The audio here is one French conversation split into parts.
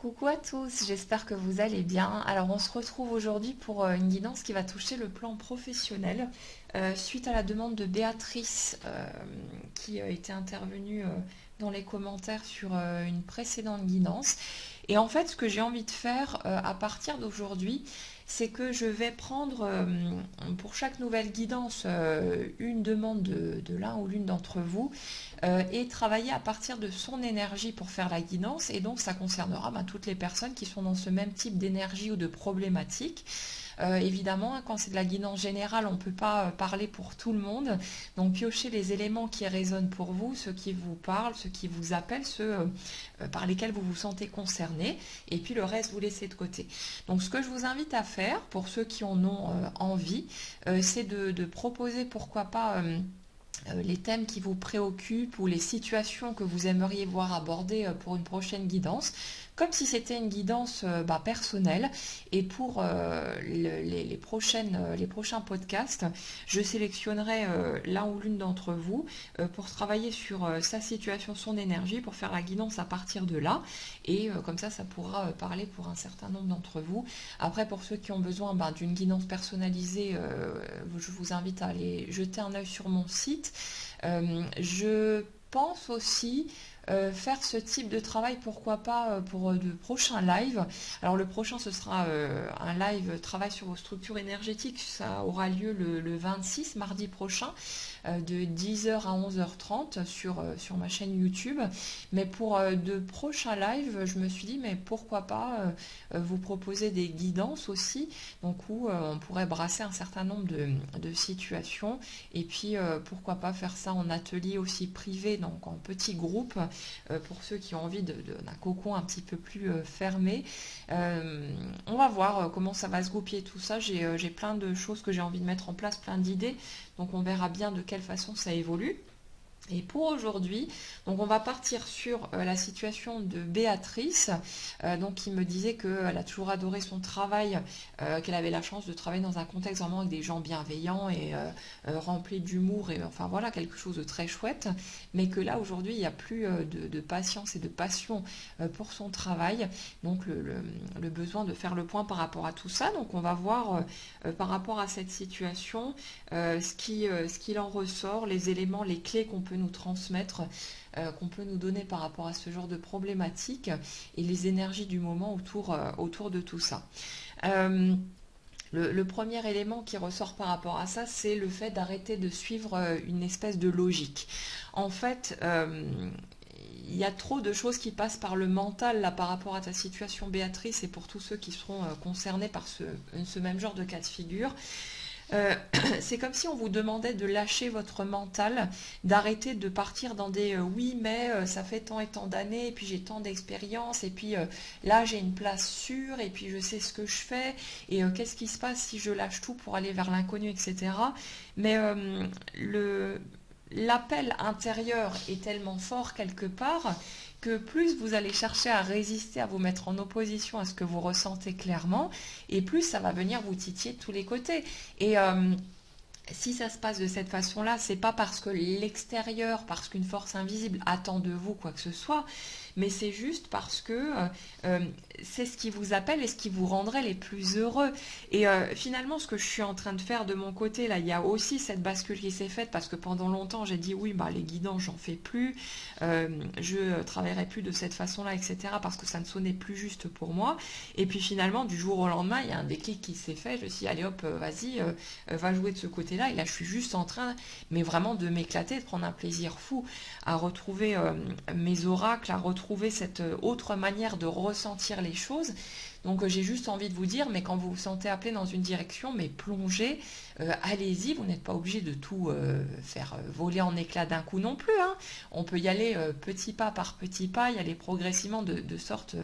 Coucou à tous, j'espère que vous allez bien. Alors on se retrouve aujourd'hui pour une guidance qui va toucher le plan professionnel suite à la demande de Béatrice qui était intervenue dans les commentaires sur une précédente guidance. Et en fait ce que j'ai envie de faire à partir d'aujourd'hui, c'est que je vais prendre pour chaque nouvelle guidance une demande de l'un ou l'une d'entre vous et travailler à partir de son énergie pour faire la guidance. Et donc ça concernera toutes les personnes qui sont dans ce même type d'énergie ou de problématique. Évidemment, quand c'est de la guidance générale, on ne peut pas parler pour tout le monde. Donc piochez les éléments qui résonnent pour vous, ceux qui vous parlent, ceux qui vous appellent, ceux par lesquels vous vous sentez concerné. Et puis le reste, vous laissez de côté. Donc ce que je vous invite à faire, pour ceux qui en ont envie, c'est de proposer, pourquoi pas, les thèmes qui vous préoccupent ou les situations que vous aimeriez voir abordées pour une prochaine guidance, comme si c'était une guidance personnelle. Et pour les prochains podcasts, je sélectionnerai l'un ou l'une d'entre vous pour travailler sur sa situation, son énergie, pour faire la guidance à partir de là. Et comme ça pourra parler pour un certain nombre d'entre vous. Après, pour ceux qui ont besoin d'une guidance personnalisée, je vous invite à aller jeter un œil sur mon site. Je pense aussi faire ce type de travail, pourquoi pas, pour de prochains lives. Alors le prochain, ce sera un live travail sur vos structures énergétiques. Ça aura lieu le 26, mardi prochain, de 10h à 11h30 sur ma chaîne YouTube. Mais pour de prochains lives, je me suis dit, mais pourquoi pas vous proposer des guidances aussi, donc où on pourrait brasser un certain nombre de situations. Et puis pourquoi pas faire ça en atelier aussi privé, donc en petits groupes, pour ceux qui ont envie d'un cocon un petit peu plus fermé. On va voir comment ça va se goupiller tout ça. J'ai plein de choses que j'ai envie de mettre en place, plein d'idées, donc on verra bien de quelle façon ça évolue. Et pour aujourd'hui, donc on va partir sur la situation de Béatrice, donc qui me disait qu'elle a toujours adoré son travail, qu'elle avait la chance de travailler dans un contexte vraiment avec des gens bienveillants et remplis d'humour, et enfin voilà, quelque chose de très chouette, mais que là aujourd'hui il n'y a plus de patience et de passion pour son travail, donc le besoin de faire le point par rapport à tout ça. Donc on va voir par rapport à cette situation ce qu'il en ressort, les éléments, les clés qu'on peut nous transmettre, qu'on peut nous donner par rapport à ce genre de problématique, et les énergies du moment autour de tout ça. Le premier élément qui ressort par rapport à ça, c'est le fait d'arrêter de suivre une espèce de logique. En fait, il y a trop de choses qui passent par le mental là, par rapport à ta situation, Béatrice, et pour tous ceux qui seront concernés par ce même genre de cas de figure. C'est comme si on vous demandait de lâcher votre mental, d'arrêter de partir dans des oui mais ça fait tant et tant d'années et puis j'ai tant d'expérience et puis là j'ai une place sûre et puis je sais ce que je fais et qu'est-ce qui se passe si je lâche tout pour aller vers l'inconnu, etc. Mais l'appel intérieur est tellement fort quelque part que plus vous allez chercher à résister, à vous mettre en opposition à ce que vous ressentez clairement, et plus ça va venir vous titiller de tous les côtés. Et si ça se passe de cette façon-là, c'est pas parce que l'extérieur, parce qu'une force invisible attend de vous quoi que ce soit, mais c'est juste parce que c'est ce qui vous appelle et ce qui vous rendrait les plus heureux. Et finalement, ce que je suis en train de faire de mon côté, là, il y a aussi cette bascule qui s'est faite, parce que pendant longtemps, j'ai dit oui, les guidances, j'en fais plus, je travaillerai plus de cette façon-là, etc., parce que ça ne sonnait plus juste pour moi. Et puis finalement, du jour au lendemain, il y a un déclic qui s'est fait. Je me suis dit, allez hop, vas-y, va jouer de ce côté-là. Et là, je suis juste en train, mais vraiment de m'éclater, de prendre un plaisir fou à retrouver mes oracles, à retrouver cette autre manière de ressentir les choses. Donc j'ai juste envie de vous dire, mais quand vous vous sentez appelé dans une direction, mais plongez, allez-y, vous n'êtes pas obligé de tout faire voler en éclats d'un coup non plus, hein. On peut y aller petit pas par petit pas, y aller progressivement de sorte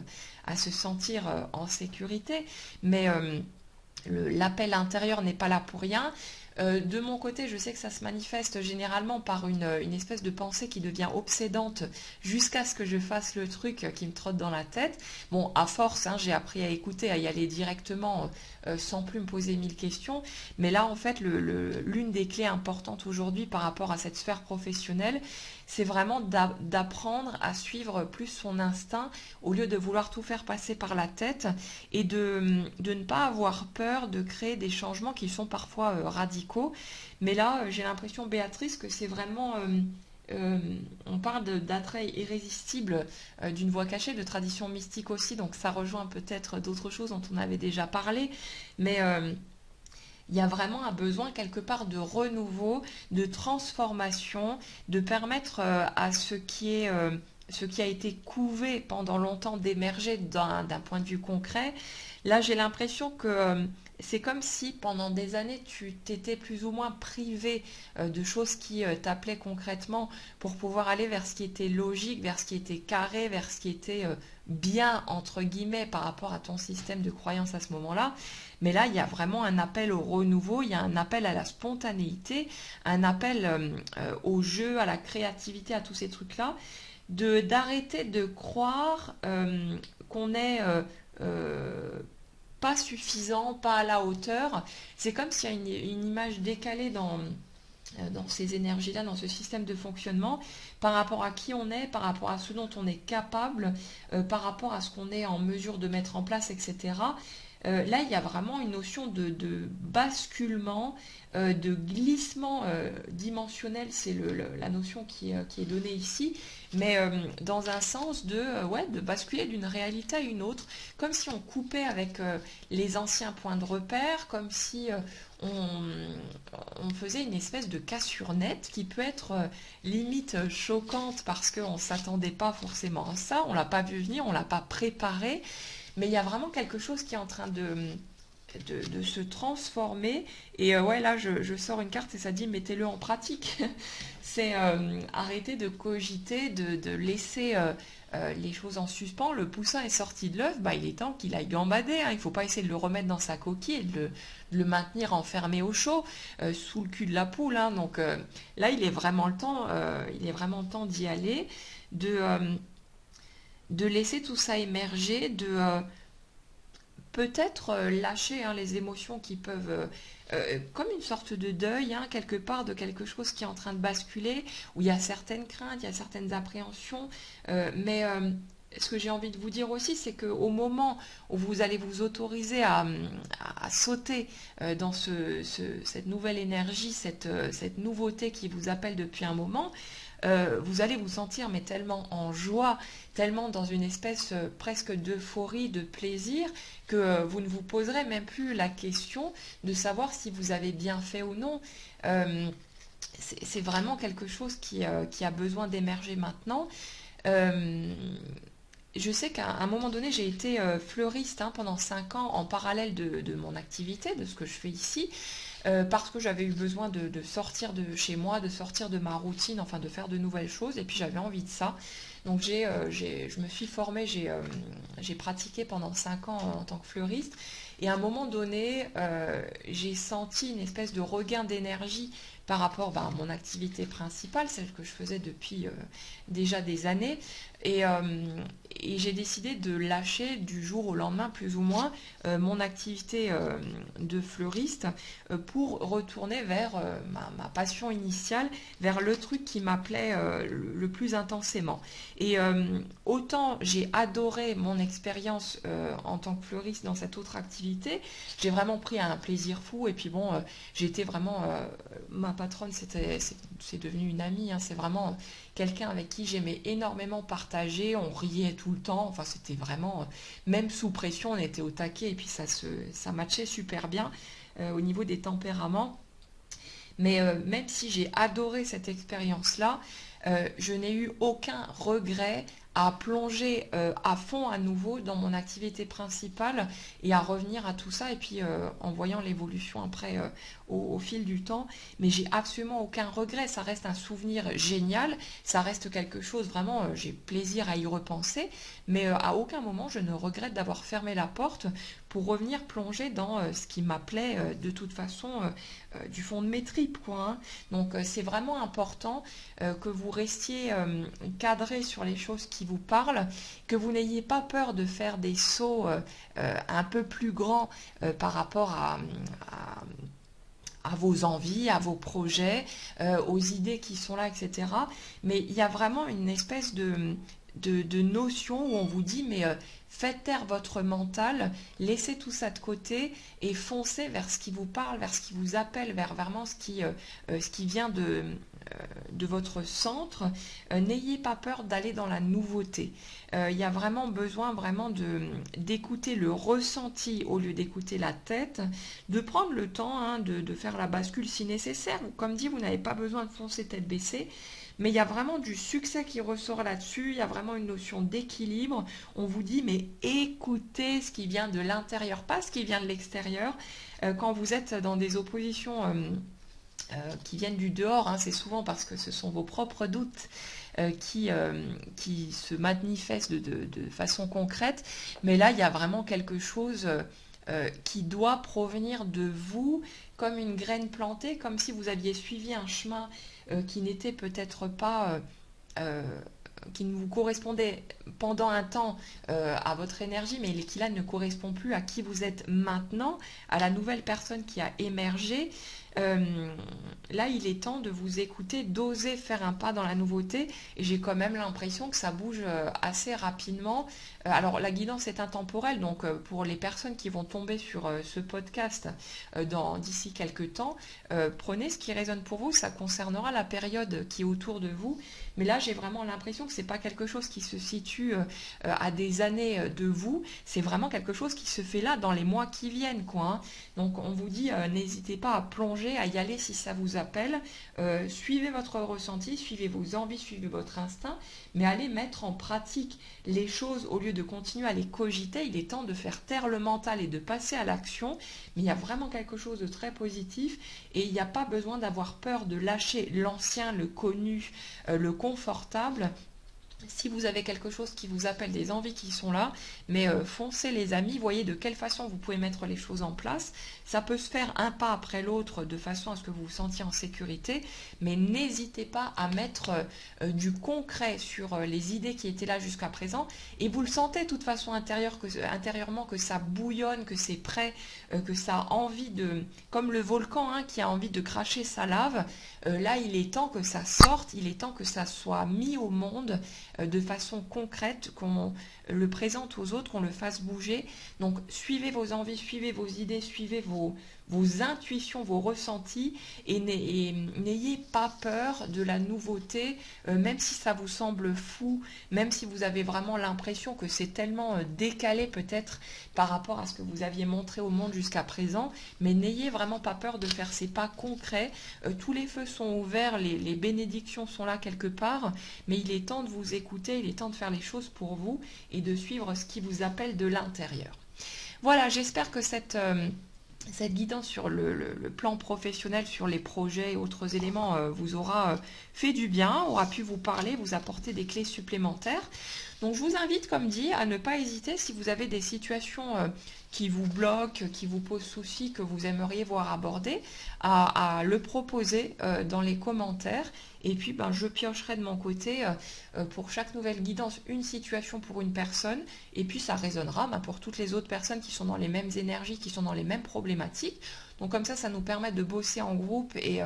à se sentir en sécurité, mais l'appel intérieur n'est pas là pour rien. De mon côté, je sais que ça se manifeste généralement par une espèce de pensée qui devient obsédante jusqu'à ce que je fasse le truc qui me trotte dans la tête. Bon, à force, hein, j'ai appris à écouter, à y aller directement sans plus me poser 1000 questions. Mais là, en fait, l'une des clés importantes aujourd'hui par rapport à cette sphère professionnelle, c'est vraiment d'apprendre à suivre plus son instinct au lieu de vouloir tout faire passer par la tête et de ne pas avoir peur de créer des changements qui sont parfois radicaux. Mais là, j'ai l'impression, Béatrice, que c'est vraiment... euh, on parle d'attrait irrésistible, d'une voie cachée, de tradition mystique aussi, donc ça rejoint peut-être d'autres choses dont on avait déjà parlé, mais il y a vraiment un besoin quelque part de renouveau, de transformation, de permettre à ce qui a été couvé pendant longtemps d'émerger d'un point de vue concret. Là, j'ai l'impression que c'est comme si pendant des années, tu t'étais plus ou moins privé de choses qui t'appelaient concrètement pour pouvoir aller vers ce qui était logique, vers ce qui était carré, vers ce qui était bien, entre guillemets, par rapport à ton système de croyance à ce moment-là. Mais là, il y a vraiment un appel au renouveau, il y a un appel à la spontanéité, un appel au jeu, à la créativité, à tous ces trucs-là, d'arrêter de croire qu'on est pas suffisant, pas à la hauteur. C'est comme s'il y a une image décalée dans ces énergies-là, dans ce système de fonctionnement, par rapport à qui on est, par rapport à ce dont on est capable, par rapport à ce qu'on est en mesure de mettre en place, etc. Là, il y a vraiment une notion de basculement, de glissement dimensionnel, c'est la notion qui est donnée ici, mais dans un sens ouais, de basculer d'une réalité à une autre, comme si on coupait avec les anciens points de repère, comme si on, on faisait une espèce de cassure nette qui peut être limite choquante parce qu'on ne s'attendait pas forcément à ça, on ne l'a pas vu venir, on ne l'a pas préparé, mais il y a vraiment quelque chose qui est en train de se transformer. Et ouais, là, je sors une carte et ça dit mettez-le en pratique. C'est arrêter de cogiter, de laisser les choses en suspens. Le poussin est sorti de l'œuf, bah, il est temps qu'il aille gambader, hein. Il ne faut pas essayer de le remettre dans sa coquille et de le maintenir enfermé au chaud, sous le cul de la poule, hein. Donc là, il est vraiment temps d'y aller, de, euh, de laisser tout ça émerger, de peut-être lâcher, hein, les émotions qui peuvent, comme une sorte de deuil, hein, quelque part, de quelque chose qui est en train de basculer, où il y a certaines craintes, il y a certaines appréhensions, mais ce que j'ai envie de vous dire aussi, c'est qu'au moment où vous allez vous autoriser à sauter dans cette nouvelle énergie, cette nouveauté qui vous appelle depuis un moment, vous allez vous sentir mais tellement en joie, tellement dans une espèce presque d'euphorie, de plaisir, que vous ne vous poserez même plus la question de savoir si vous avez bien fait ou non. Euh, c'est vraiment quelque chose qui a besoin d'émerger maintenant. Euh, je sais qu'à un moment donné, j'ai été fleuriste, hein, pendant 5 ans en parallèle de mon activité, de ce que je fais ici, parce que j'avais eu besoin de sortir de chez moi, de sortir de ma routine, enfin de faire de nouvelles choses, et puis j'avais envie de ça. Donc je me suis formée, j'ai pratiqué pendant 5 ans en tant que fleuriste, et à un moment donné, j'ai senti une espèce de regain d'énergie par rapport, à mon activité principale, celle que je faisais depuis déjà des années. Et, euh, et j'ai décidé de lâcher du jour au lendemain, plus ou moins, mon activité de fleuriste, pour retourner vers ma passion initiale, vers le truc qui m'appelait le plus intensément. Et autant j'ai adoré mon expérience en tant que fleuriste dans cette autre activité, j'ai vraiment pris un plaisir fou. Et puis bon, j'étais vraiment... ma patronne, c'est devenu une amie, hein. C'est vraiment quelqu'un avec qui j'aimais énormément partager. On riait tout le temps. Enfin, c'était vraiment... même sous pression, on était au taquet. Et puis ça matchait super bien au niveau des tempéraments. Mais même si j'ai adoré cette expérience-là, je n'ai eu aucun regret à plonger à fond à nouveau dans mon activité principale et à revenir à tout ça. Et puis en voyant l'évolution après au fil du temps, mais j'ai absolument aucun regret. Ça reste un souvenir génial, ça reste quelque chose vraiment, j'ai plaisir à y repenser, mais à aucun moment je ne regrette d'avoir fermé la porte pour revenir plonger dans ce qui m'appelait de toute façon du fond de mes tripes, quoi, hein. Donc c'est vraiment important que vous restiez cadré sur les choses qui vous parlent, que vous n'ayez pas peur de faire des sauts un peu plus grands par rapport à vos envies, à vos projets, aux idées qui sont là, etc. Mais il y a vraiment une espèce de notion où on vous dit, mais faites taire votre mental, laissez tout ça de côté et foncez vers ce qui vous parle, vers ce qui vous appelle, vers vraiment ce qui vient de votre centre. N'ayez pas peur d'aller dans la nouveauté. Il y a vraiment besoin d'écouter le ressenti au lieu d'écouter la tête, de prendre le temps de faire la bascule si nécessaire. Comme dit, vous n'avez pas besoin de foncer tête baissée. Mais il y a vraiment du succès qui ressort là-dessus, il y a vraiment une notion d'équilibre. On vous dit, mais écoutez ce qui vient de l'intérieur, pas ce qui vient de l'extérieur. Quand vous êtes dans des oppositions qui viennent du dehors, c'est souvent parce que ce sont vos propres doutes qui se manifestent de façon concrète. Mais là, il y a vraiment quelque chose qui doit provenir de vous, comme une graine plantée, comme si vous aviez suivi un chemin qui n'était peut-être pas, qui ne vous correspondait pendant un temps à votre énergie, mais qui là ne correspond plus à qui vous êtes maintenant, à la nouvelle personne qui a émergé. Là, il est temps de vous écouter, d'oser faire un pas dans la nouveauté. Et j'ai quand même l'impression que ça bouge assez rapidement. Alors, la guidance est intemporelle, donc pour les personnes qui vont tomber sur ce podcast d'ici quelques temps, prenez ce qui résonne pour vous. Ça concernera la période qui est autour de vous. Mais là, j'ai vraiment l'impression que c'est pas quelque chose qui se situe à des années de vous. C'est vraiment quelque chose qui se fait là dans les mois qui viennent, quoi. Donc, on vous dit, n'hésitez pas à plonger, à y aller si ça vous appelle. Suivez votre ressenti, suivez vos envies, suivez votre instinct, mais allez mettre en pratique les choses au lieu de continuer à les cogiter. Il est temps de faire taire le mental et de passer à l'action. Mais il y a vraiment quelque chose de très positif et il n'y a pas besoin d'avoir peur de lâcher l'ancien, le connu, le confortable. Si vous avez quelque chose qui vous appelle, des envies qui sont là, mais foncez les amis, voyez de quelle façon vous pouvez mettre les choses en place. Ça peut se faire un pas après l'autre de façon à ce que vous vous sentiez en sécurité, mais n'hésitez pas à mettre du concret sur les idées qui étaient là jusqu'à présent. Et vous le sentez de toute façon intérieurement que ça bouillonne, que c'est prêt, que ça a envie de... Comme le volcan qui a envie de cracher sa lave, là il est temps que ça sorte, il est temps que ça soit mis au monde de façon concrète, qu'on le présente aux autres, qu'on le fasse bouger. Donc suivez vos envies, suivez vos idées, suivez vos intuitions, vos ressentis et n'ayez pas peur de la nouveauté, même si ça vous semble fou, même si vous avez vraiment l'impression que c'est tellement décalé peut-être par rapport à ce que vous aviez montré au monde jusqu'à présent, mais n'ayez vraiment pas peur de faire ces pas concrets. Tous les feux sont ouverts, les bénédictions sont là quelque part, mais il est temps de vous écouter, il est temps de faire les choses pour vous et de suivre ce qui vous appelle de l'intérieur. Voilà, j'espère que cette guidance sur le plan professionnel, sur les projets et autres éléments vous aura fait du bien, aura pu vous parler, vous apporter des clés supplémentaires. Donc je vous invite, comme dit, à ne pas hésiter si vous avez des situations qui vous bloquent, qui vous posent souci, que vous aimeriez voir aborder, à le proposer dans les commentaires. Et puis je piocherai de mon côté pour chaque nouvelle guidance une situation pour une personne. Et puis ça résonnera pour toutes les autres personnes qui sont dans les mêmes énergies, qui sont dans les mêmes problématiques. Donc comme ça nous permet de bosser en groupe et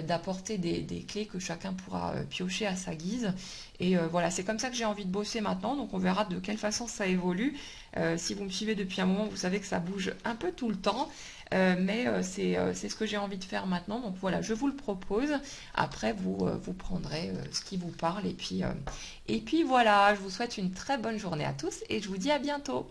d'apporter des clés que chacun pourra piocher à sa guise. Et voilà, c'est comme ça que j'ai envie de bosser maintenant. Donc on verra de quelle façon ça évolue. Si vous me suivez depuis un moment, vous savez que ça bouge un peu tout le temps. Mais c'est ce que j'ai envie de faire maintenant. Donc voilà, je vous le propose. Après, vous prendrez ce qui vous parle. Et puis voilà, je vous souhaite une très bonne journée à tous et je vous dis à bientôt.